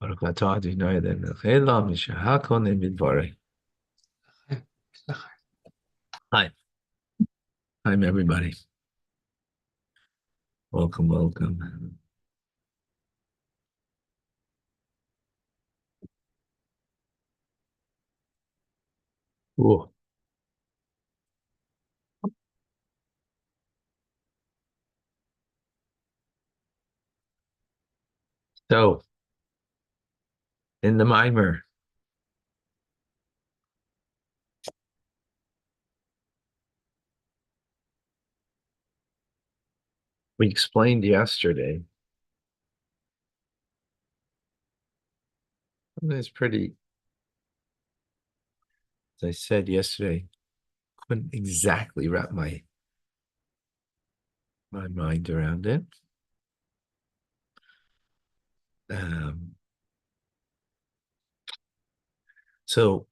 ברוך אתה אדוני אלוהינו מלך משעה קודם בדברי. Hi, hi everybody. Welcome, welcome. Ooh. So, in the mimer, we explained yesterday. It's pretty, as I said yesterday, couldn't exactly wrap my mind around it. Um, so,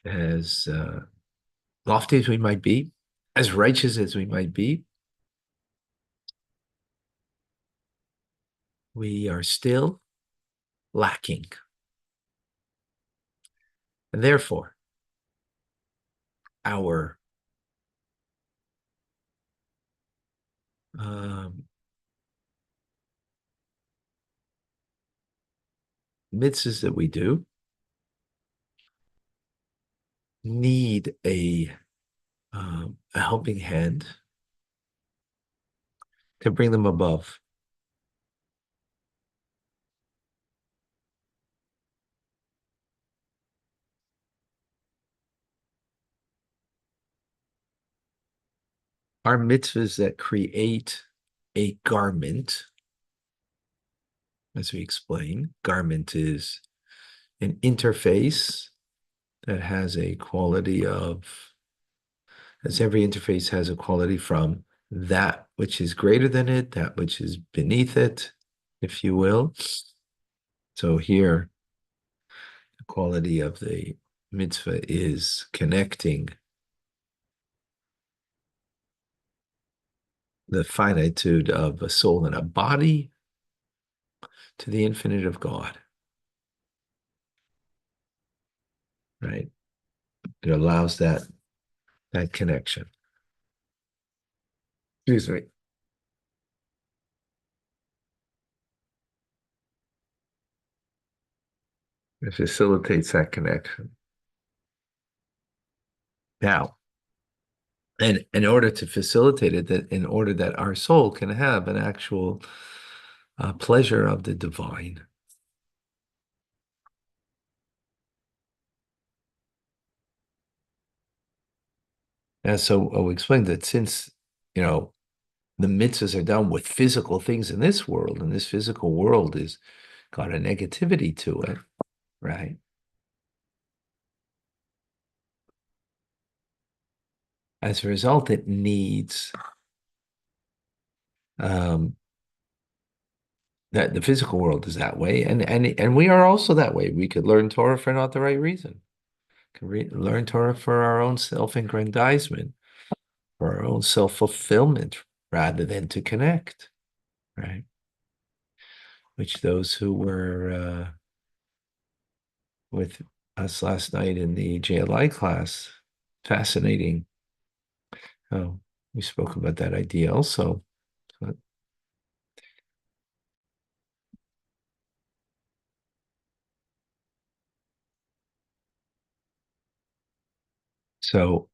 as lofty as we might be, as righteous as we might be, we are still lacking. And therefore, our um, mitzvahs that we do need a helping hand to bring them above. Our mitzvahs that create a garment, as we explain, garment is an interface that has a quality of, as every interface has a quality from that which is greater than it, that which is beneath it, if you will. So here, the quality of the mitzvah is connecting the finitude of a soul and a body to the infinite of God, right? It allows that connection. Excuse me. It facilitates that connection. Now, and in order to facilitate it, that in order that our soul can have an actual pleasure of the divine. And so we explained that since, the mitzvahs are done with physical things in this world, and this physical world is got a negativity to it, right? As a result, it needs um, that the physical world is that way, and we are also that way. We could learn Torah for not the right reason. Learn Torah for our own self-aggrandizement, for our own self-fulfillment, rather than to connect, right? Which those who were with us last night in the JLI class, fascinating. Oh, we spoke about that idea also. So,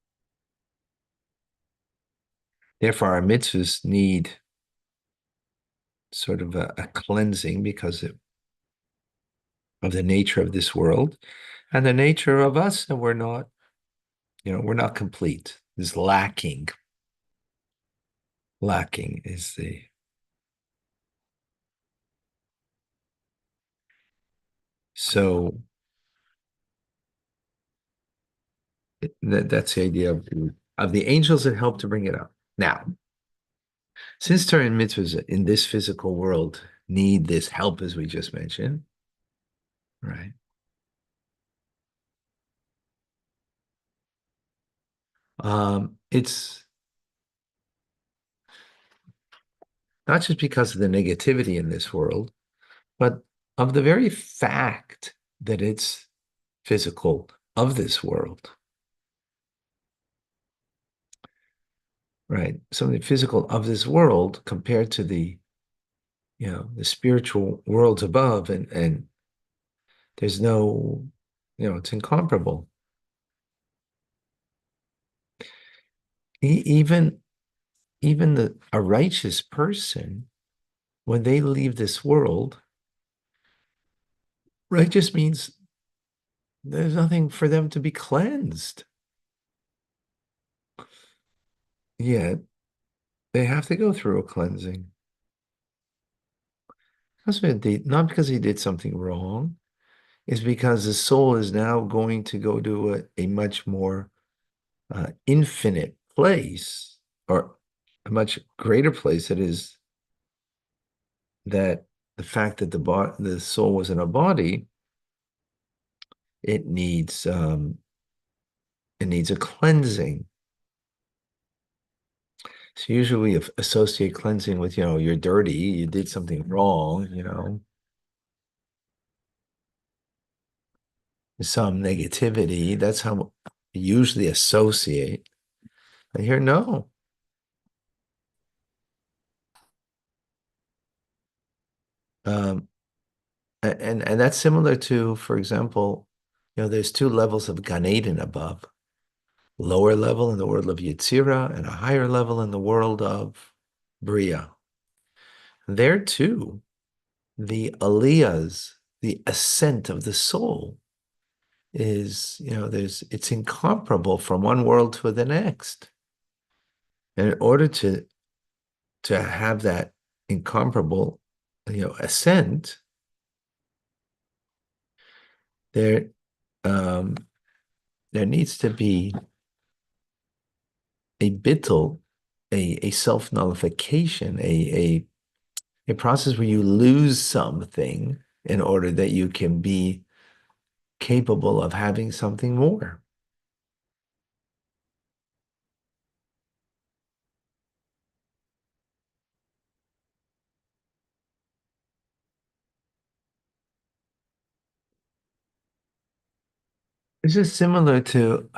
therefore, our mitzvahs need sort of a cleansing because of the nature of this world and the nature of us, and we're not complete. There's lacking. Lacking is the so that's the idea of the angels that help to bring it up. Now, since Torah and mitzvahs in this physical world need this help, as we just mentioned, right? It's not just because of the negativity in this world, but of the very fact that it's physical of this world, right? Something physical of this world compared to the spiritual worlds above, and there's no, it's incomparable. Even a righteous person, when they leave this world, righteous means there's nothing for them to be cleansed. Yet they have to go through a cleansing. Not because he did something wrong, it's because the soul is now going to go to a much more infinite place, or a much greater place. That is that the fact that the soul was in a body, it needs um, it needs a cleansing. So usually we associate cleansing with, you're dirty, you did something wrong, some negativity. That's how we usually associate. And here, no. Um, and that's similar to, for example, there's two levels of Gan Eden above. Lower level in the world of Yetzirah and a higher level in the world of Bria. There too, the aliyahs, the ascent of the soul is, it's incomparable from one world to the next. And in order to have that incomparable, ascent, there um, there needs to be a bittul, a self-nullification, a process where you lose something in order that you can be capable of having something more. This is similar to,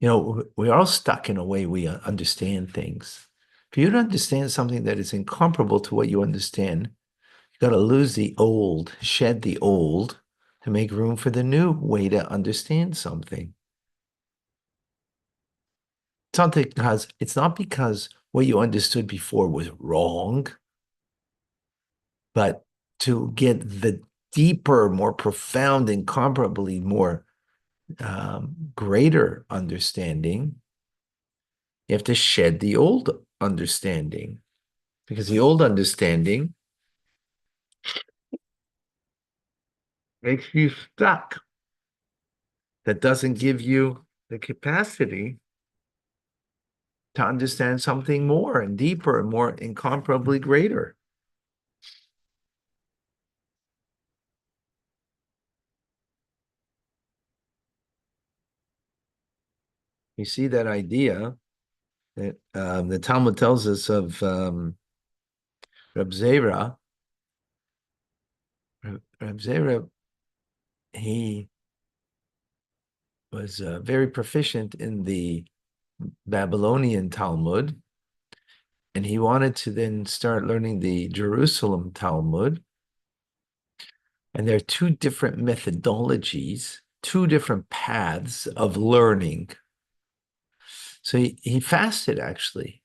we're all stuck in a way we understand things. For you to understand something that is incomparable to what you understand, you got to lose the old, shed the old to make room for the new way to understand something. It's not because what you understood before was wrong, but to get the deeper, more profound, incomparably more greater understanding, you have to shed the old understanding, because the old understanding makes you stuck. That doesn't give you the capacity to understand something more and deeper and more incomparably greater. You see that idea that the Talmud tells us of Reb Zera. Reb Zera, he was very proficient in the Babylonian Talmud, and he wanted to then start learning the Jerusalem Talmud. And there are two different methodologies, two different paths of learning. So he fasted actually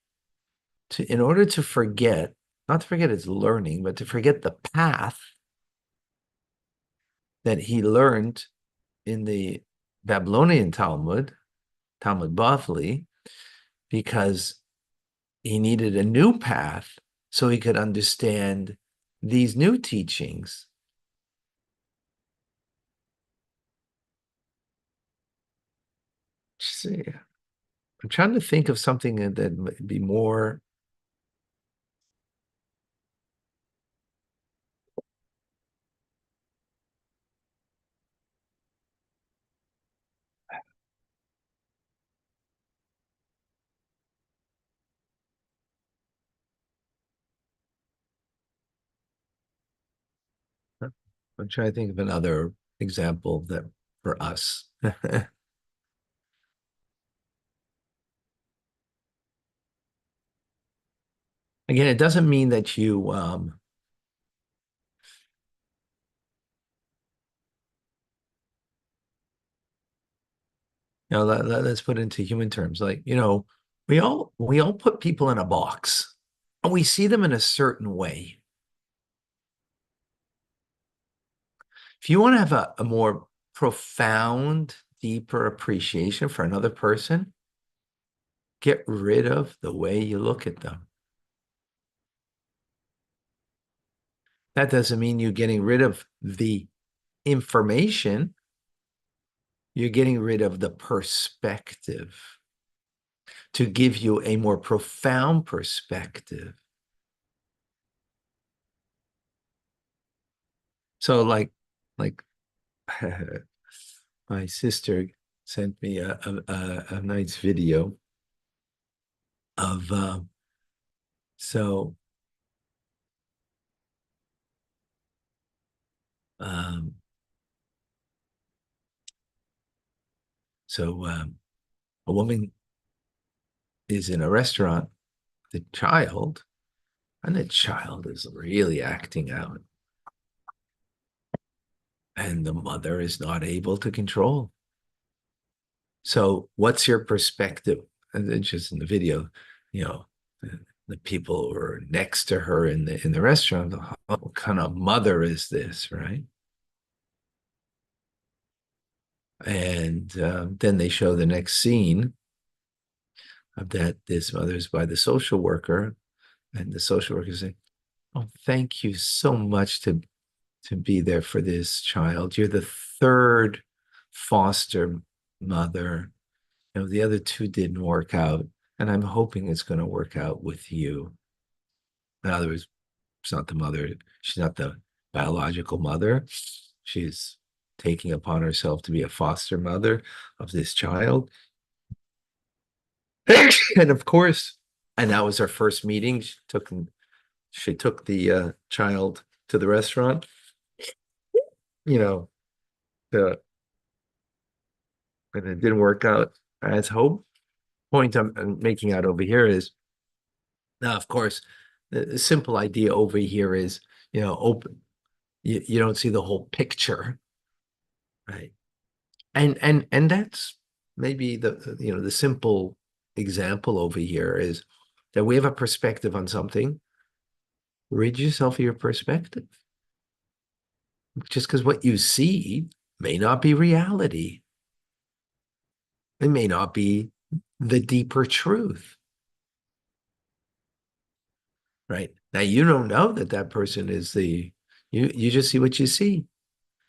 in order to forget, not to forget his learning, but to forget the path that he learned in the Babylonian Talmud, Talmud Bavli, because he needed a new path so he could understand these new teachings. See, I'm trying to think of something that might be more. I'm trying to think of another example that for us. Again, it doesn't mean that let's put it into human terms. Like, we all put people in a box and we see them in a certain way. If you want to have a more profound, deeper appreciation for another person, get rid of the way you look at them. That doesn't mean you're getting rid of the information. You're getting rid of the perspective to give you a more profound perspective. So like my sister sent me a nice video of so um, a woman is in a restaurant, the child, and the child is really acting out, and the mother is not able to control. So, what's your perspective? And it's just in the video, you know, the people who are next to her in the restaurant. What kind of mother is this, right? And then they show the next scene of that this mother's by the social worker, and the social worker saying, "Oh, thank you so much to be there for this child. You're the third foster mother. The other two didn't work out, and I'm hoping it's going to work out with you." In other words, it's not the mother. She's not the biological mother. She's taking upon herself to be a foster mother of this child. And of course, and that was our first meeting. She took the child to the restaurant. You know, the and it didn't work out as hoped. Point I'm making out over here is now, of course, the simple idea over here is, open. You don't see the whole picture, right? And that's maybe the simple example over here is that we have a perspective on something. Rid yourself of your perspective. Just because what you see may not be reality. It may not be the deeper truth, right? Now you don't know that that person is you just see what you see.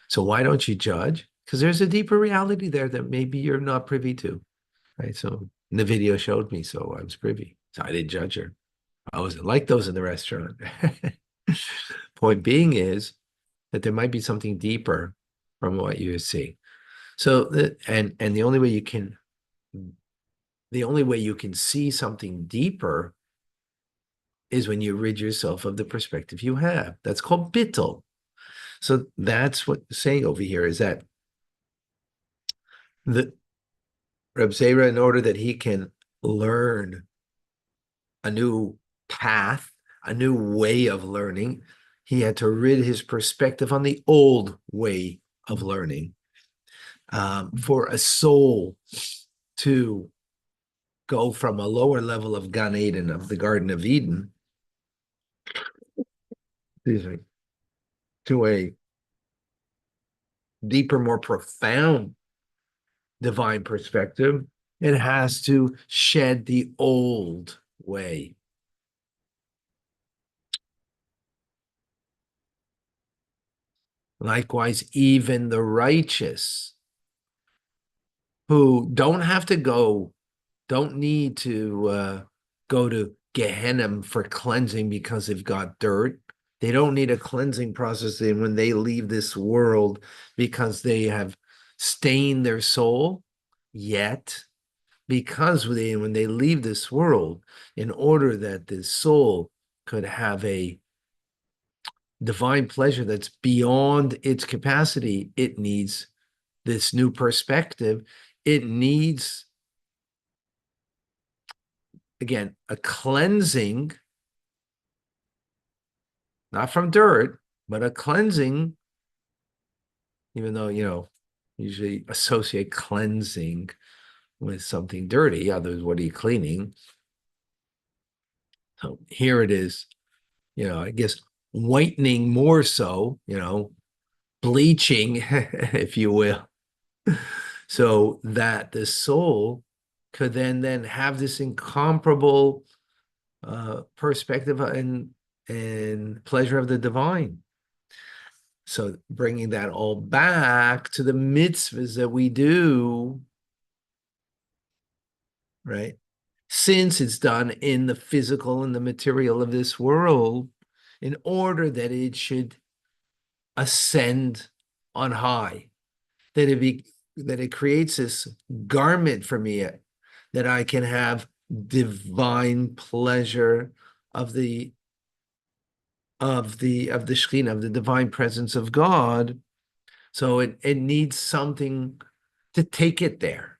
So why don't you judge? Because there's a deeper reality there that maybe you're not privy to, right? So the video showed me, so I was privy. So I didn't judge her. I wasn't like those in the restaurant. Point being is that there might be something deeper from what you see. So and the only way you can see something deeper is when you rid yourself of the perspective you have. That's called bittul. So that's what saying over here is that the Reb Zera, in order that he can learn a new path, a new way of learning, he had to rid his perspective on the old way of learning. For a soul to go from a lower level of Gan Eden, of the Garden of Eden, to a deeper, more profound divine perspective, it has to shed the old way. Likewise, even the righteous who don't need to go to Gehenna for cleansing because they've got dirt. They don't need a cleansing process when they leave this world because they have stained their soul. Yet, because when they leave this world, in order that this soul could have a divine pleasure that's beyond its capacity, it needs this new perspective. It needs, again, a cleansing, not from dirt, but a cleansing, even though, usually associate cleansing with something dirty. Others, what are you cleaning? So here it is, I guess whitening more so, bleaching, if you will, so that the soul could then have this incomparable perspective and pleasure of the divine. So bringing that all back to the mitzvahs that we do, right? Since it's done in the physical and the material of this world, in order that it should ascend on high, that it creates this garment for me, that I can have divine pleasure of the Shekhinah, of the divine presence of God. So it needs something to take it there.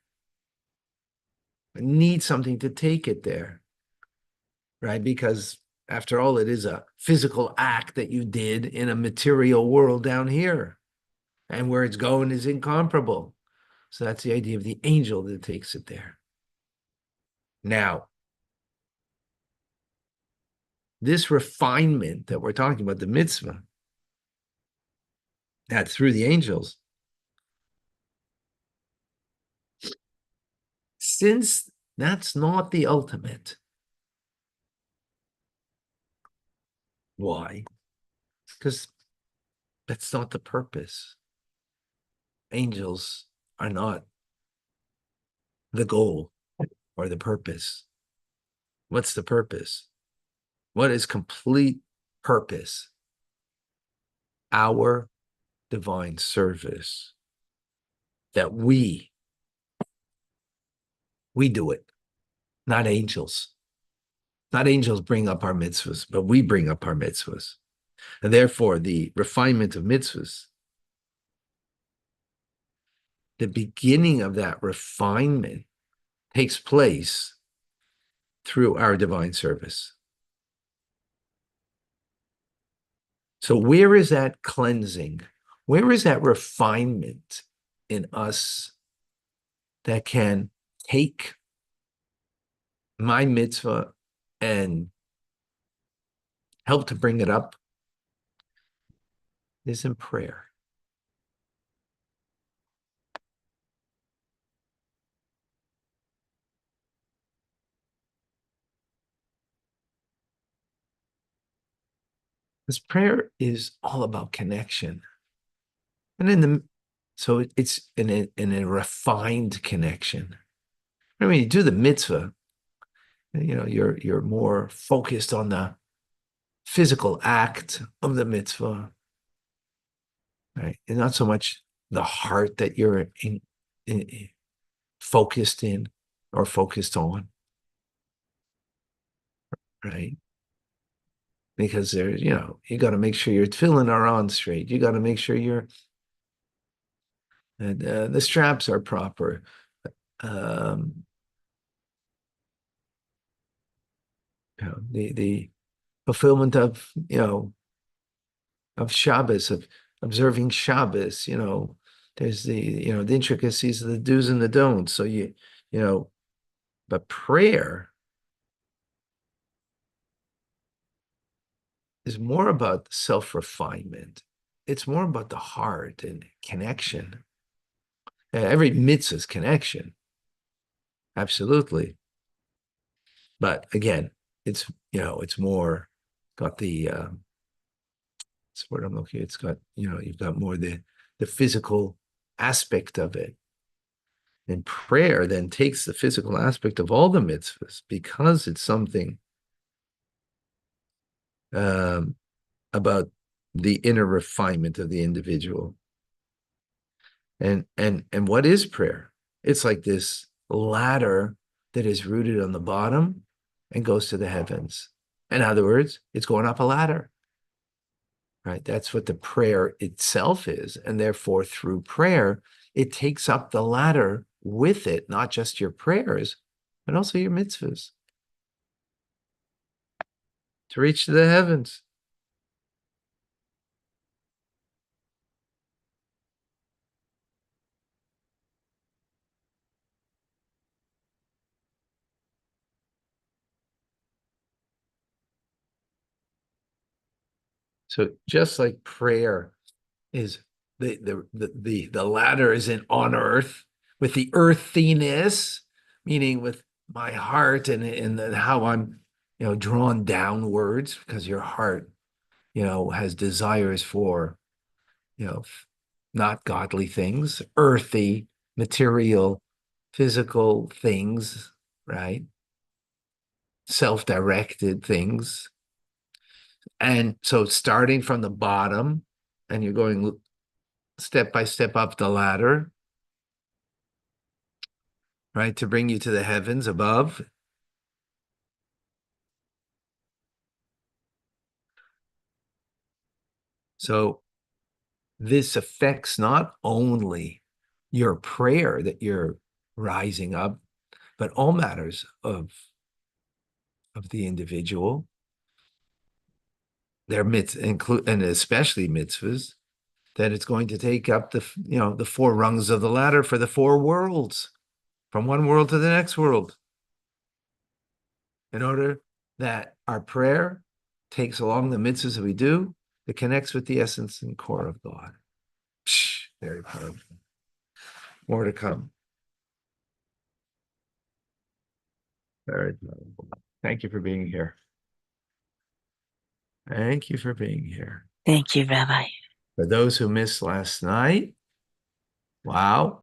It needs something to take it there, right? Because after all, it is a physical act that you did in a material world down here, and where it's going is incomparable. So that's the idea of the angel that takes it there. Now, this refinement that we're talking about, the mitzvah, that through the angels, since that's not the ultimate. Why? Because that's not the purpose. Angels are not the goal or the purpose. What's the purpose? What is complete purpose? Our divine service. That we do it, not angels. Not angels bring up our mitzvahs, but we bring up our mitzvahs. And therefore, the refinement of mitzvahs, the beginning of that refinement takes place through our divine service. So where is that cleansing? Where is that refinement in us that can take my mitzvah and help to bring it up? Is in prayer. Because prayer is all about connection. And so it's in a refined connection. I mean, you do the mitzvah, you're more focused on the physical act of the mitzvah, right? And not so much the heart that you're focused in or focused on, right? Because there's, you got to make sure your tefillin are on straight. You got to make sure the straps are proper. The fulfillment of of Shabbos, of observing Shabbos. There's the intricacies of the do's and the don'ts. So but prayer is more about self-refinement. It's more about the heart and connection. Every mitzvah is connection, absolutely. But again, it's more got the it's what I'm looking at. It's got you've got more the physical aspect of it. And prayer then takes the physical aspect of all the mitzvahs, because it's something about the inner refinement of the individual. And what is prayer? It's like this ladder that is rooted on the bottom and goes to the heavens. In other words, it's going up a ladder. right? That's what the prayer itself is. And therefore, through prayer, it takes up the ladder with it, not just your prayers, but also your mitzvahs to reach to the heavens. So just like prayer is the ladder isn't on earth with the earthiness, meaning with my heart and how I'm, drawn downwards because your heart, has desires for, not godly things, earthy, material, physical things, right? Self-directed things. And so starting from the bottom and you're going step by step up the ladder, right, to bring you to the heavens above. So this affects not only your prayer that you're rising up, but all matters of the individual, their include and especially mitzvahs, that it's going to take up the four rungs of the ladder for the four worlds, from one world to the next world, in order that our prayer takes along the mitzvahs that we do, it connects with the essence and core of God. Very powerful. More to come. Very powerful. Thank you for being here. Thank you for being here. Thank you, Rabbi. For those who missed last night, wow.